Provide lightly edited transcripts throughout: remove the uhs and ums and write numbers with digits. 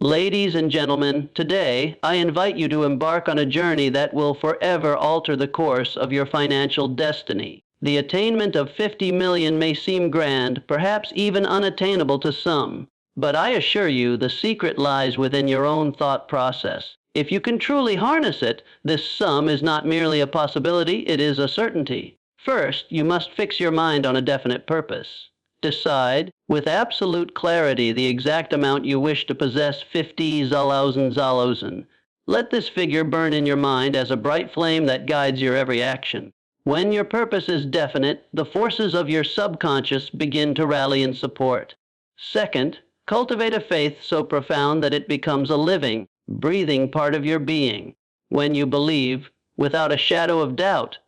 Ladies and gentlemen, today I invite you to embark on a journey that will forever alter the course of your financial destiny. The attainment of 50 million may seem grand, perhaps even unattainable to some, but I assure you the secret lies within your own thought process. If you can truly harness it, this sum is not merely a possibility, it is a certainty. First, you must fix your mind on a definite purpose. Decide, with absolute clarity, the exact amount you wish to possess 50,000. Let this figure burn in your mind as a bright flame that guides your every action. When your purpose is definite, the forces of your subconscious begin to rally in support. Second, cultivate a faith so profound that it becomes a living, breathing part of your being. When you believe, without a shadow of doubt,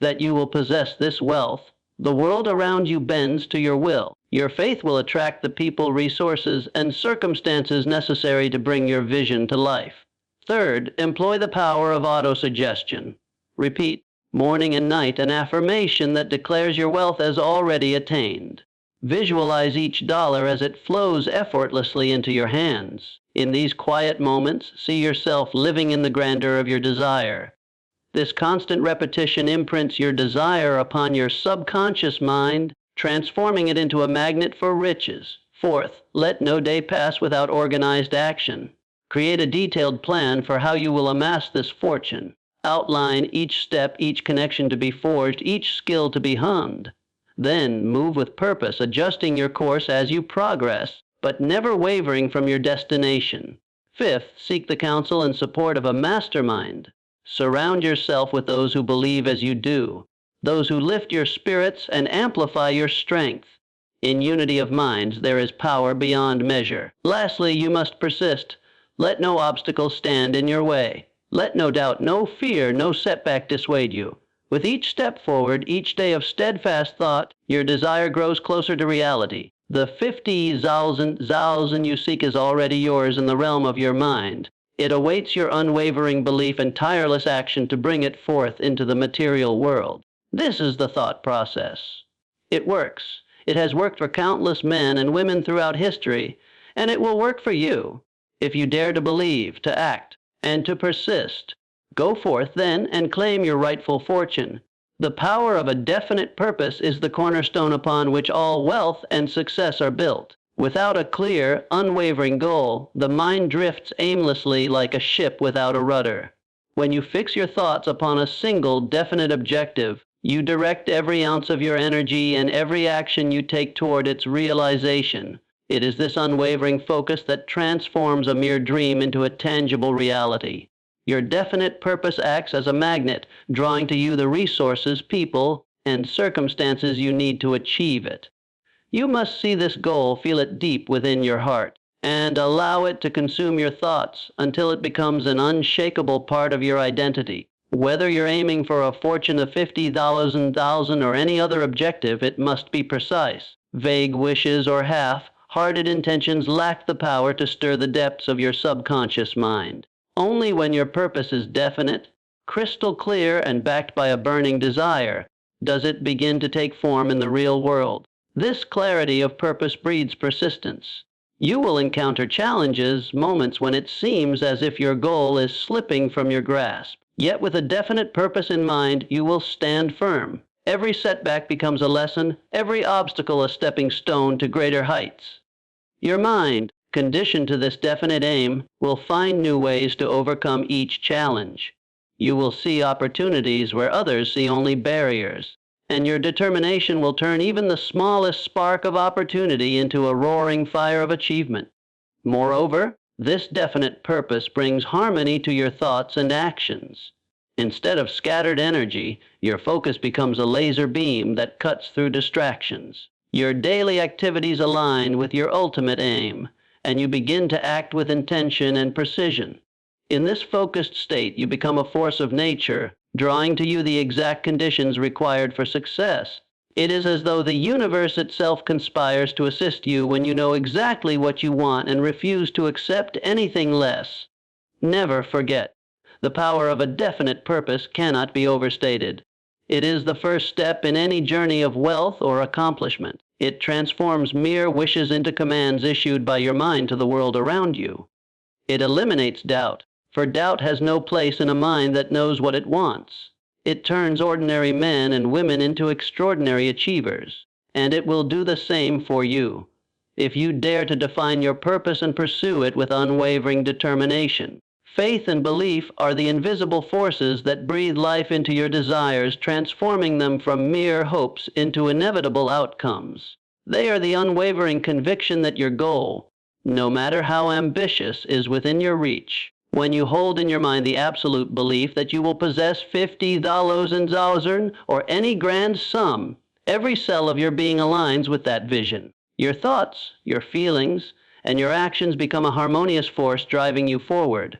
that you will possess this wealth, the world around you bends to your will. Your faith will attract the people, resources, and circumstances necessary to bring your vision to life. Third, employ the power of autosuggestion. Repeat, morning and night, an affirmation that declares your wealth as already attained. Visualize each dollar as it flows effortlessly into your hands. In these quiet moments, see yourself living in the grandeur of your desire. This constant repetition imprints your desire upon your subconscious mind, transforming it into a magnet for riches. Fourth, let no day pass without organized action. Create a detailed plan for how you will amass this fortune. Outline each step, each connection to be forged, each skill to be honed. Then move with purpose, adjusting your course as you progress, but never wavering from your destination. Fifth, seek the counsel and support of a mastermind. Surround yourself with those who believe as you do, those who lift your spirits and amplify your strength. In unity of minds, there is power beyond measure. Lastly, you must persist. Let no obstacle stand in your way. Let no doubt, no fear, no setback dissuade you. With each step forward, each day of steadfast thought, your desire grows closer to reality. The 50,000 you seek is already yours in the realm of your mind. It awaits your unwavering belief and tireless action to bring it forth into the material world. This is the thought process. It works. It has worked for countless men and women throughout history, and it will work for you if you dare to believe, to act, and to persist. Go forth then and claim your rightful fortune. The power of a definite purpose is the cornerstone upon which all wealth and success are built. Without a clear, unwavering goal, the mind drifts aimlessly like a ship without a rudder. When you fix your thoughts upon a single, definite objective, you direct every ounce of your energy and every action you take toward its realization. It is this unwavering focus that transforms a mere dream into a tangible reality. Your definite purpose acts as a magnet, drawing to you the resources, people, and circumstances you need to achieve it. You must see this goal, feel it deep within your heart, and allow it to consume your thoughts until it becomes an unshakable part of your identity. Whether you're aiming for a fortune of 50,000 or any other objective, it must be precise. Vague wishes or half-hearted intentions lack the power to stir the depths of your subconscious mind. Only when your purpose is definite, crystal clear, and backed by a burning desire, does it begin to take form in the real world. This clarity of purpose breeds persistence. You will encounter challenges, moments when it seems as if your goal is slipping from your grasp. Yet with a definite purpose in mind, you will stand firm. Every setback becomes a lesson, every obstacle a stepping stone to greater heights. Your mind, conditioned to this definite aim, will find new ways to overcome each challenge. You will see opportunities where others see only barriers, and your determination will turn even the smallest spark of opportunity into a roaring fire of achievement. Moreover, this definite purpose brings harmony to your thoughts and actions. Instead of scattered energy, your focus becomes a laser beam that cuts through distractions. Your daily activities align with your ultimate aim, and you begin to act with intention and precision. In this focused state, you become a force of nature, drawing to you the exact conditions required for success. It is as though the universe itself conspires to assist you when you know exactly what you want and refuse to accept anything less. Never forget, the power of a definite purpose cannot be overstated. It is the first step in any journey of wealth or accomplishment. It transforms mere wishes into commands issued by your mind to the world around you. It eliminates doubt, for doubt has no place in a mind that knows what it wants. It turns ordinary men and women into extraordinary achievers, and it will do the same for you, if you dare to define your purpose and pursue it with unwavering determination. Faith and belief are the invisible forces that breathe life into your desires, transforming them from mere hopes into inevitable outcomes. They are the unwavering conviction that your goal, no matter how ambitious, is within your reach. When you hold in your mind the absolute belief that you will possess $50,000 or any grand sum, every cell of your being aligns with that vision. Your thoughts, your feelings, and your actions become a harmonious force driving you forward.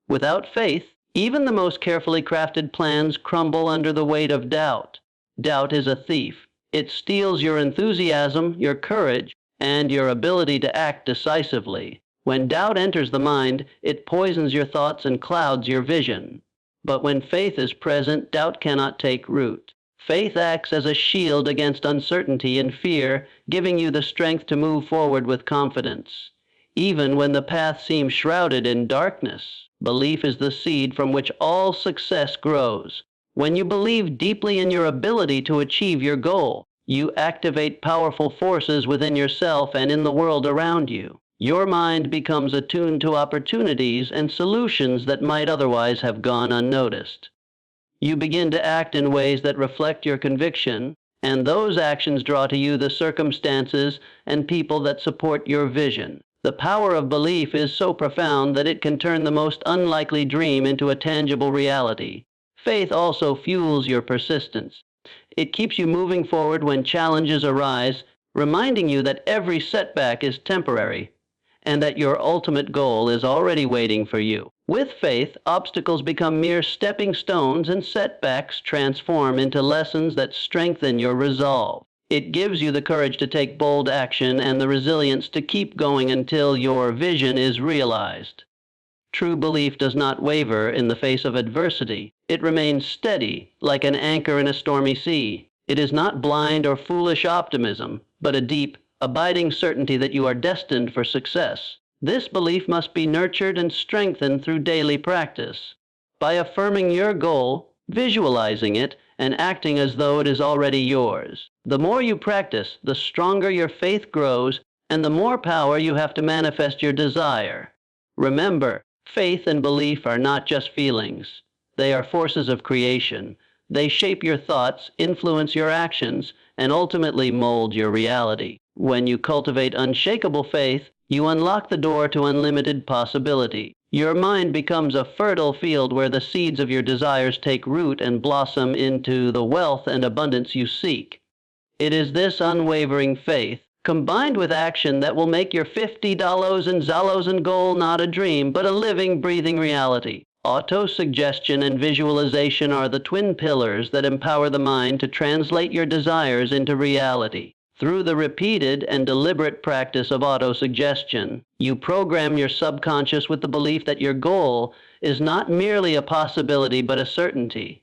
Without faith, even the most carefully crafted plans crumble under the weight of doubt. Doubt is a thief. It steals your enthusiasm, your courage, and your ability to act decisively. When doubt enters the mind, it poisons your thoughts and clouds your vision. But when faith is present, doubt cannot take root. Faith acts as a shield against uncertainty and fear, giving you the strength to move forward with confidence. Even when the path seems shrouded in darkness, belief is the seed from which all success grows. When you believe deeply in your ability to achieve your goal, you activate powerful forces within yourself and in the world around you. Your mind becomes attuned to opportunities and solutions that might otherwise have gone unnoticed. You begin to act in ways that reflect your conviction, and those actions draw to you the circumstances and people that support your vision. The power of belief is so profound that it can turn the most unlikely dream into a tangible reality. Faith also fuels your persistence. It keeps you moving forward when challenges arise, reminding you that every setback is temporary and that your ultimate goal is already waiting for you. With faith, obstacles become mere stepping stones and setbacks transform into lessons that strengthen your resolve. It gives you the courage to take bold action and the resilience to keep going until your vision is realized. True belief does not waver in the face of adversity. It remains steady, like an anchor in a stormy sea. It is not blind or foolish optimism, but a deep, abiding certainty that you are destined for success. This belief must be nurtured and strengthened through daily practice. By affirming your goal, visualizing it, and acting as though it is already yours. The more you practice, the stronger your faith grows, and the more power you have to manifest your desire. Remember, faith and belief are not just feelings. They are forces of creation. They shape your thoughts, influence your actions, and ultimately mold your reality. When you cultivate unshakable faith, you unlock the door to unlimited possibility. Your mind becomes a fertile field where the seeds of your desires take root and blossom into the wealth and abundance you seek. It is this unwavering faith, combined with action, that will make your $50,000 goal not a dream, but a living, breathing reality. Autosuggestion and visualization are the twin pillars that empower the mind to translate your desires into reality. Through the repeated and deliberate practice of autosuggestion, you program your subconscious with the belief that your goal is not merely a possibility but a certainty.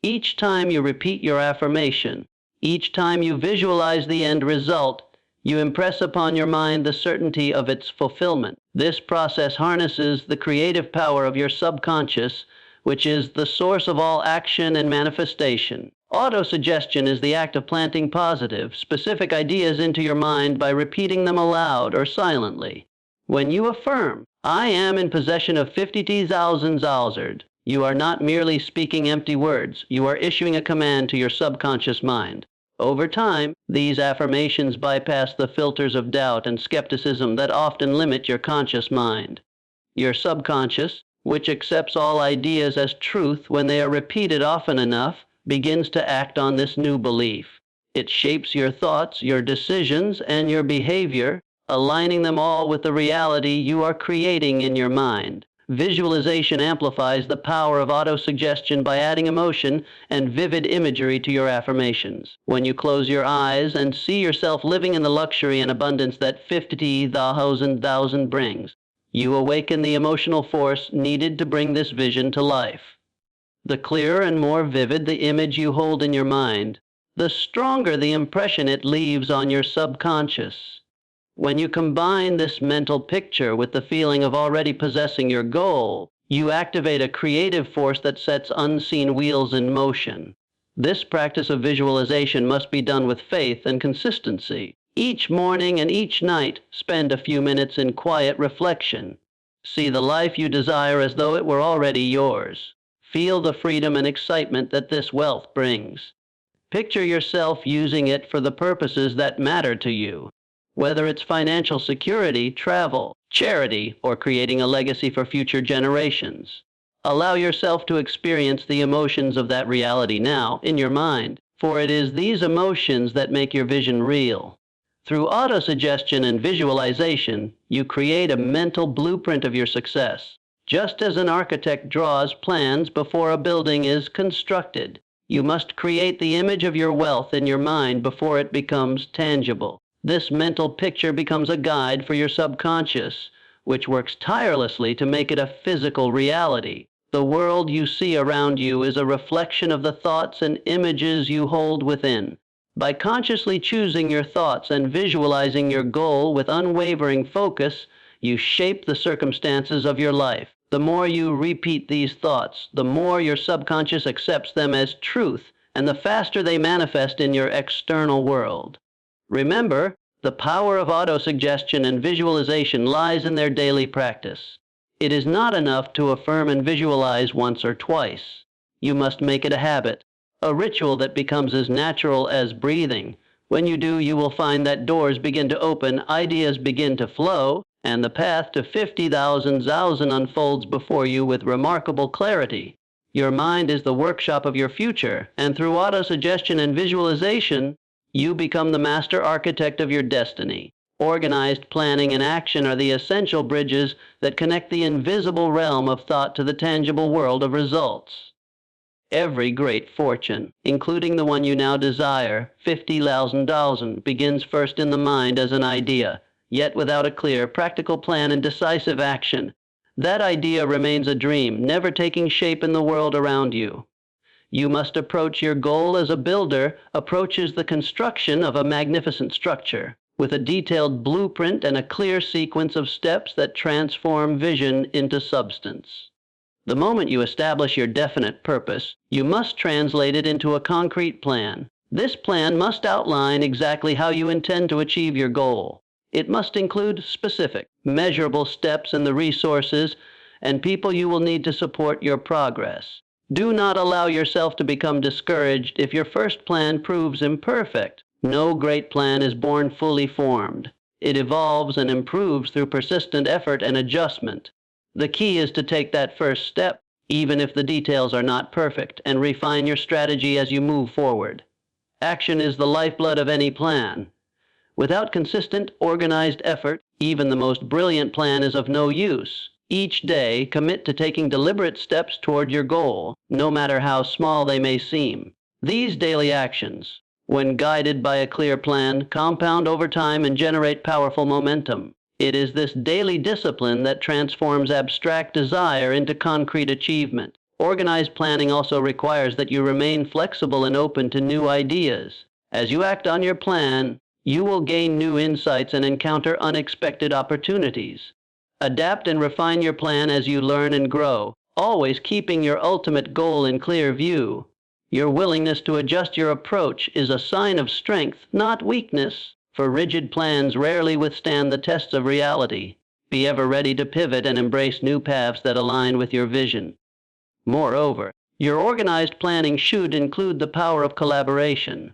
Each time you repeat your affirmation, each time you visualize the end result, you impress upon your mind the certainty of its fulfillment. This process harnesses the creative power of your subconscious, which is the source of all action and manifestation. Autosuggestion is the act of planting positive, specific ideas into your mind by repeating them aloud or silently. When you affirm, "I am in possession of $50,000, you are not merely speaking empty words, you are issuing a command to your subconscious mind. Over time, these affirmations bypass the filters of doubt and skepticism that often limit your conscious mind. Your subconscious, which accepts all ideas as truth when they are repeated often enough, begins to act on this new belief. It shapes your thoughts, your decisions, and your behavior, aligning them all with the reality you are creating in your mind. Visualization amplifies the power of autosuggestion by adding emotion and vivid imagery to your affirmations. When you close your eyes and see yourself living in the luxury and abundance that $50,000 brings, you awaken the emotional force needed to bring this vision to life. The clearer and more vivid the image you hold in your mind, the stronger the impression it leaves on your subconscious. When you combine this mental picture with the feeling of already possessing your goal, you activate a creative force that sets unseen wheels in motion. This practice of visualization must be done with faith and consistency. Each morning and each night, spend a few minutes in quiet reflection. See the life you desire as though it were already yours. Feel the freedom and excitement that this wealth brings. Picture yourself using it for the purposes that matter to you, whether it's financial security, travel, charity, or creating a legacy for future generations. Allow yourself to experience the emotions of that reality now in your mind, for it is these emotions that make your vision real. Through autosuggestion and visualization, you create a mental blueprint of your success. Just as an architect draws plans before a building is constructed, you must create the image of your wealth in your mind before it becomes tangible. This mental picture becomes a guide for your subconscious, which works tirelessly to make it a physical reality. The world you see around you is a reflection of the thoughts and images you hold within. By consciously choosing your thoughts and visualizing your goal with unwavering focus, you shape the circumstances of your life. The more you repeat these thoughts, the more your subconscious accepts them as truth, and the faster they manifest in your external world. Remember, the power of autosuggestion and visualization lies in their daily practice. It is not enough to affirm and visualize once or twice. You must make it a habit, a ritual that becomes as natural as breathing. When you do, you will find that doors begin to open, ideas begin to flow, and the path to 50,000 Zazen unfolds before you with remarkable clarity. Your mind is the workshop of your future, and through autosuggestion and visualization, you become the master architect of your destiny. Organized planning and action are the essential bridges that connect the invisible realm of thought to the tangible world of results. Every great fortune, including the one you now desire, 50,000, begins first in the mind as an idea, yet without a clear, practical plan and decisive action. That idea remains a dream, never taking shape in the world around you. You must approach your goal as a builder approaches the construction of a magnificent structure, with a detailed blueprint and a clear sequence of steps that transform vision into substance. The moment you establish your definite purpose, you must translate it into a concrete plan. This plan must outline exactly how you intend to achieve your goal. It must include specific, measurable steps and the resources and people you will need to support your progress. Do not allow yourself to become discouraged if your first plan proves imperfect. No great plan is born fully formed. It evolves and improves through persistent effort and adjustment. The key is to take that first step, even if the details are not perfect, and refine your strategy as you move forward. Action is the lifeblood of any plan. Without consistent, organized effort, even the most brilliant plan is of no use. Each day, commit to taking deliberate steps toward your goal, no matter how small they may seem. These daily actions, when guided by a clear plan, compound over time and generate powerful momentum. It is this daily discipline that transforms abstract desire into concrete achievement. Organized planning also requires that you remain flexible and open to new ideas. As you act on your plan, you will gain new insights and encounter unexpected opportunities. Adapt and refine your plan as you learn and grow, always keeping your ultimate goal in clear view. Your willingness to adjust your approach is a sign of strength, not weakness, for rigid plans rarely withstand the tests of reality. Be ever ready to pivot and embrace new paths that align with your vision. Moreover, your organized planning should include the power of collaboration.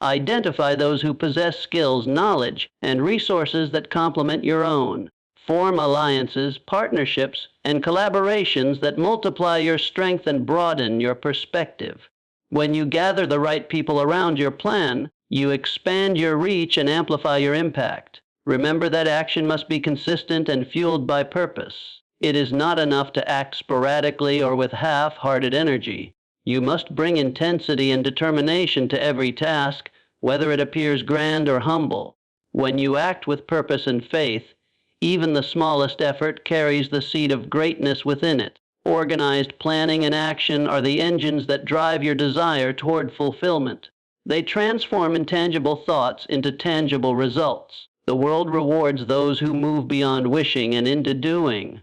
Identify those who possess skills, knowledge, and resources that complement your own. Form alliances, partnerships, and collaborations that multiply your strength and broaden your perspective. When you gather the right people around your plan, you expand your reach and amplify your impact. Remember that action must be consistent and fueled by purpose. It is not enough to act sporadically or with half-hearted energy. You must bring intensity and determination to every task, whether it appears grand or humble. When you act with purpose and faith, even the smallest effort carries the seed of greatness within it. Organized planning and action are the engines that drive your desire toward fulfillment. They transform intangible thoughts into tangible results. The world rewards those who move beyond wishing and into doing.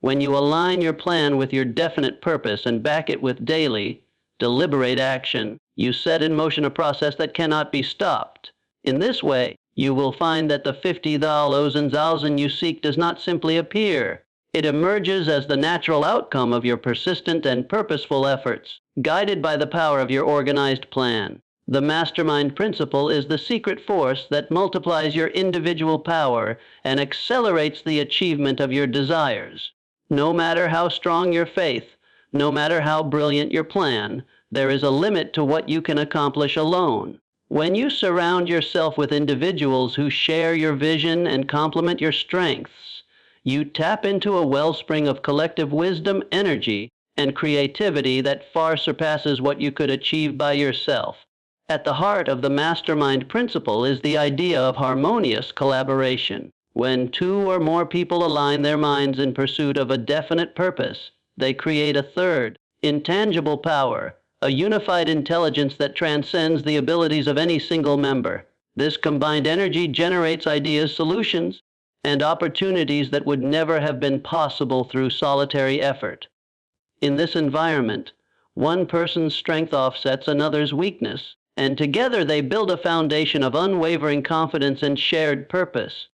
When you align your plan with your definite purpose and back it with daily, deliberate action, you set in motion a process that cannot be stopped. In this way, you will find that the 50,000 you seek does not simply appear. It emerges as the natural outcome of your persistent and purposeful efforts, guided by the power of your organized plan. The Mastermind Principle is the secret force that multiplies your individual power and accelerates the achievement of your desires. No matter how strong your faith, no matter how brilliant your plan, there is a limit to what you can accomplish alone. When you surround yourself with individuals who share your vision and complement your strengths, you tap into a wellspring of collective wisdom, energy, and creativity that far surpasses what you could achieve by yourself. At the heart of the Mastermind Principle is the idea of harmonious collaboration. When two or more people align their minds in pursuit of a definite purpose, they create a third, intangible power, a unified intelligence that transcends the abilities of any single member. This combined energy generates ideas, solutions, and opportunities that would never have been possible through solitary effort. In this environment, one person's strength offsets another's weakness, and together they build a foundation of unwavering confidence and shared purpose.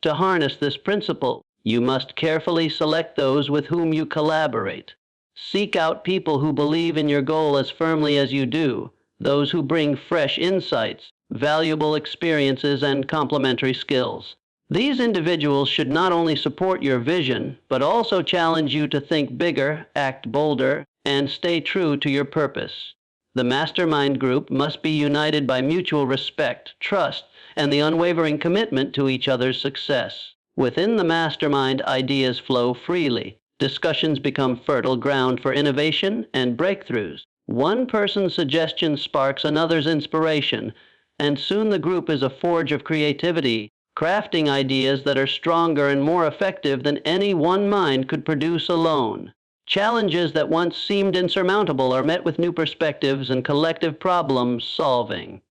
To harness this principle, you must carefully select those with whom you collaborate. Seek out people who believe in your goal as firmly as you do, those who bring fresh insights, valuable experiences, and complementary skills. These individuals should not only support your vision, but also challenge you to think bigger, act bolder, and stay true to your purpose. The mastermind group must be united by mutual respect, trust, and the unwavering commitment to each other's success. Within the mastermind, ideas flow freely. Discussions become fertile ground for innovation and breakthroughs. One person's suggestion sparks another's inspiration, and soon the group is a forge of creativity, crafting ideas that are stronger and more effective than any one mind could produce alone. Challenges that once seemed insurmountable are met with new perspectives and collective problem solving.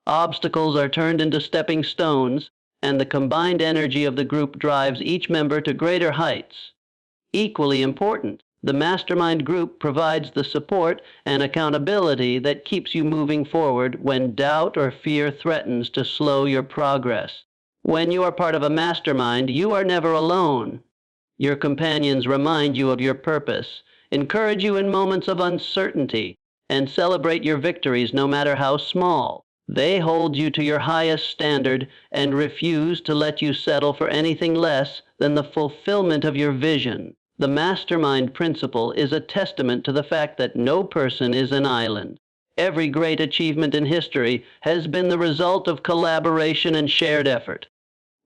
Obstacles are turned into stepping stones, and the combined energy of the group drives each member to greater heights. Equally important, the mastermind group provides the support and accountability that keeps you moving forward when doubt or fear threatens to slow your progress. When you are part of a mastermind, you are never alone. Your companions remind you of your purpose, encourage you in moments of uncertainty, and celebrate your victories no matter how small. They hold you to your highest standard and refuse to let you settle for anything less than the fulfillment of your vision. The Mastermind Principle is a testament to the fact that no person is an island. Every great achievement in history has been the result of collaboration and shared effort.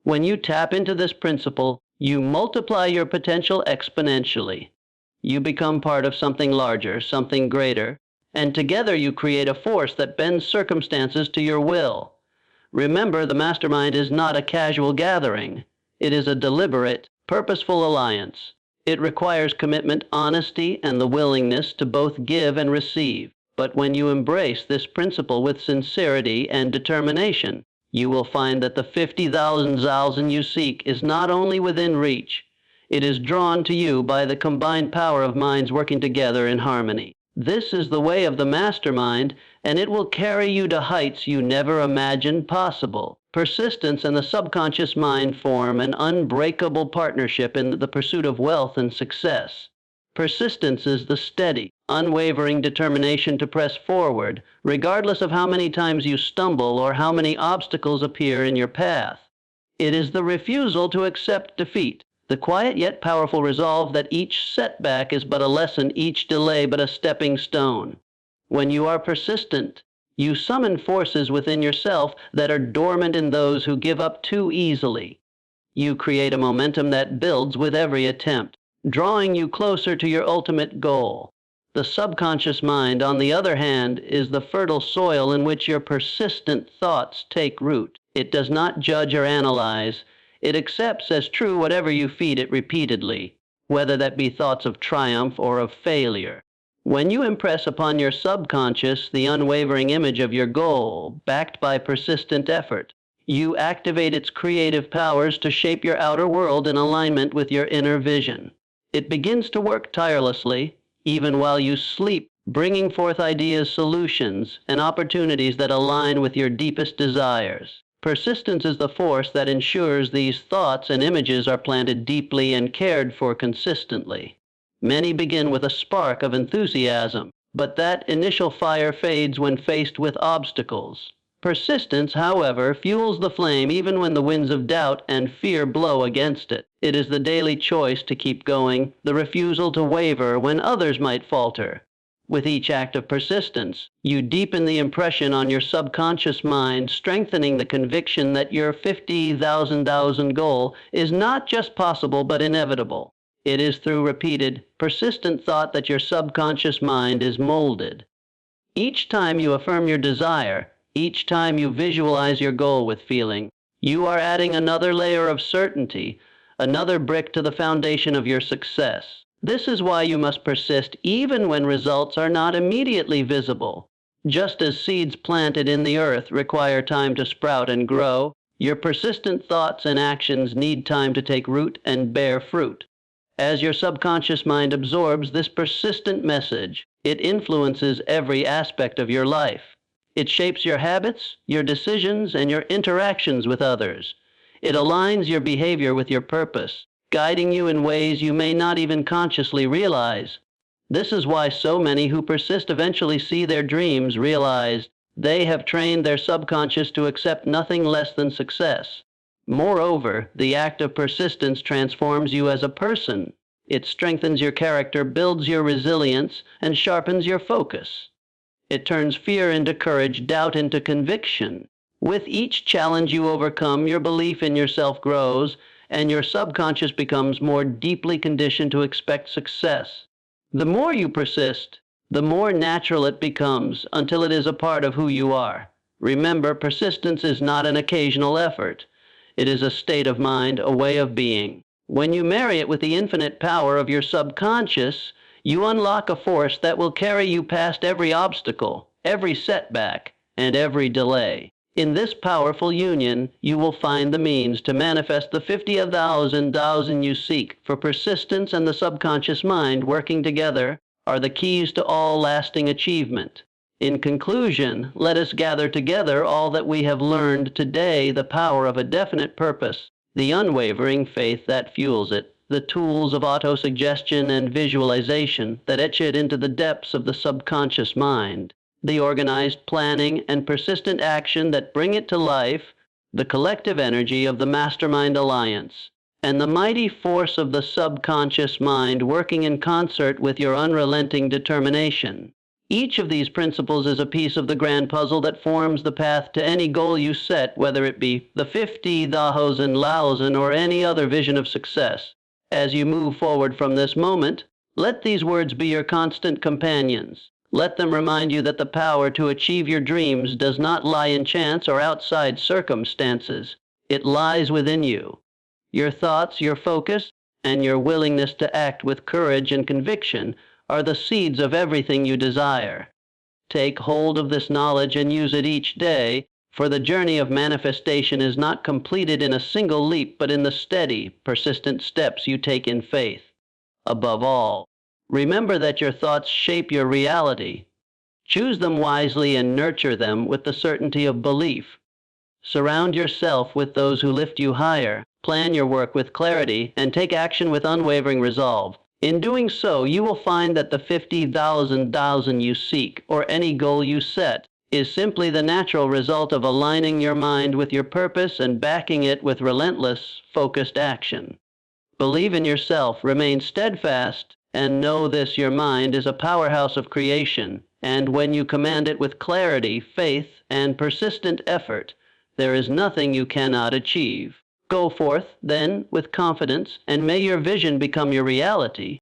When you tap into this principle, you multiply your potential exponentially. You become part of something larger, something greater, and together you create a force that bends circumstances to your will. Remember, the mastermind is not a casual gathering. It is a deliberate, purposeful alliance. It requires commitment, honesty, and the willingness to both give and receive. But when you embrace this principle with sincerity and determination, you will find that the 50,000 you seek is not only within reach, it is drawn to you by the combined power of minds working together in harmony. This is the way of the mastermind, and it will carry you to heights you never imagined possible. Persistence and the subconscious mind form an unbreakable partnership in the pursuit of wealth and success. Persistence is the steady, unwavering determination to press forward, regardless of how many times you stumble or how many obstacles appear in your path. It is the refusal to accept defeat, the quiet yet powerful resolve that each setback is but a lesson, each delay but a stepping stone. When you are persistent, you summon forces within yourself that are dormant in those who give up too easily. You create a momentum that builds with every attempt, drawing you closer to your ultimate goal. The subconscious mind, on the other hand, is the fertile soil in which your persistent thoughts take root. It does not judge or analyze. It accepts as true whatever you feed it repeatedly, whether that be thoughts of triumph or of failure. When you impress upon your subconscious the unwavering image of your goal, backed by persistent effort, You activate its creative powers to shape your outer world in alignment with your inner vision. It begins to work tirelessly, even while you sleep, bringing forth ideas, solutions, and opportunities that align with your deepest desires. Persistence is the force that ensures these thoughts and images are planted deeply and cared for consistently. Many begin with a spark of enthusiasm, but that initial fire fades when faced with obstacles. Persistence, however, fuels the flame even when the winds of doubt and fear blow against it. It is the daily choice to keep going, the refusal to waver when others might falter. With each act of persistence, you deepen the impression on your subconscious mind, strengthening the conviction that your 50,000 goal is not just possible but inevitable. It is through repeated, persistent thought that your subconscious mind is molded. Each time you affirm your desire, each time you visualize your goal with feeling, you are adding another layer of certainty, another brick to the foundation of your success. This is why you must persist even when results are not immediately visible. Just as seeds planted in the earth require time to sprout and grow, your persistent thoughts and actions need time to take root and bear fruit. As your subconscious mind absorbs this persistent message, it influences every aspect of your life. It shapes your habits, your decisions, and your interactions with others. It aligns your behavior with your purpose, guiding you in ways you may not even consciously realize. This is why so many who persist eventually see their dreams realized. They have trained their subconscious to accept nothing less than success. Moreover, the act of persistence transforms you as a person. It strengthens your character, builds your resilience, and sharpens your focus. It turns fear into courage, doubt into conviction. With each challenge you overcome, your belief in yourself grows, and your subconscious becomes more deeply conditioned to expect success. The more you persist, the more natural it becomes until it is a part of who you are. Remember, persistence is not an occasional effort. It is a state of mind, a way of being. When you marry it with the infinite power of your subconscious, you unlock a force that will carry you past every obstacle, every setback, and every delay. In this powerful union, you will find the means to manifest the 50,000 you seek, for persistence and the subconscious mind working together are the keys to all lasting achievement. In conclusion, let us gather together all that we have learned today: the power of a definite purpose, the unwavering faith that fuels it, the tools of autosuggestion and visualization that etch it into the depths of the subconscious mind, the organized planning and persistent action that bring it to life, the collective energy of the Mastermind Alliance, and the mighty force of the subconscious mind working in concert with your unrelenting determination. Each of these principles is a piece of the grand puzzle that forms the path to any goal you set, whether it be the 50,000 or any other vision of success. As you move forward from this moment, let these words be your constant companions. Let them remind you that the power to achieve your dreams does not lie in chance or outside circumstances. It lies within you. Your thoughts, your focus, and your willingness to act with courage and conviction are the seeds of everything you desire. Take hold of this knowledge and use it each day, for the journey of manifestation is not completed in a single leap, but in the steady, persistent steps you take in faith. Above all, remember that your thoughts shape your reality. Choose them wisely and nurture them with the certainty of belief. Surround yourself with those who lift you higher. Plan your work with clarity and take action with unwavering resolve. In doing so, you will find that the 50,000 you seek, or any goal you set, is simply the natural result of aligning your mind with your purpose and backing it with relentless, focused action. Believe in yourself, remain steadfast, and know this: your mind is a powerhouse of creation, and when you command it with clarity, faith, and persistent effort, there is nothing you cannot achieve. Go forth, then, with confidence, and may your vision become your reality.